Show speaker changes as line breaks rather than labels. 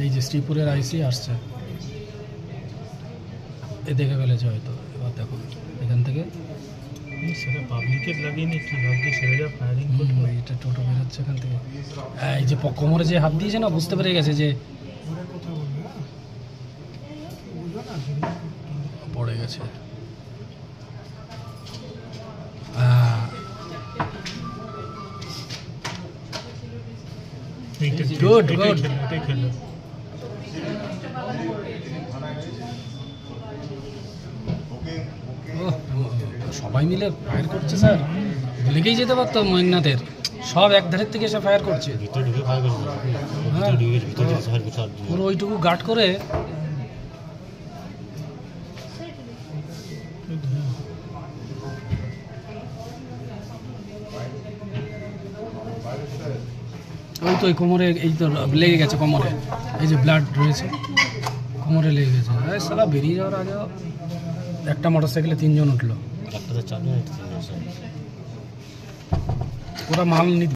এই যে শ্রীপুরের আইসি আসছে, এ দেখে ফেলেছে হয়তো। এবার দেখো এখান থেকে
সেটা পাবলিকের লাগেনি, কি ভাগ্যে ছেলেরা ফায়ারিং করলো।
এইটা টোটো বেরোচ্ছে এখান থেকে। এই যে কোমরে যে হাত দিয়েছে না, বুঝতে পেরে গেছে যে পড়ে গেছে। Good good.
এটাই খেলো।
সবাই মিলে ফায়ার করছে স্যার, লেগেই যেতে পারতো মেঘনাথের। সব এক ধারের থেকে এসে ফায়ার করছে, পুরো ওইটুকু গার্ড করে। ওই তো ওই কোমরে, এই তো লেগে গেছে কোমরে, এই যে ব্লাড রয়েছে কোমরে লেগে গেছে। সালা বেরিয়ে যাওয়ার আগে একটা মোটরসাইকেলে 3 জন উঠলো। ওরা মাল নিতে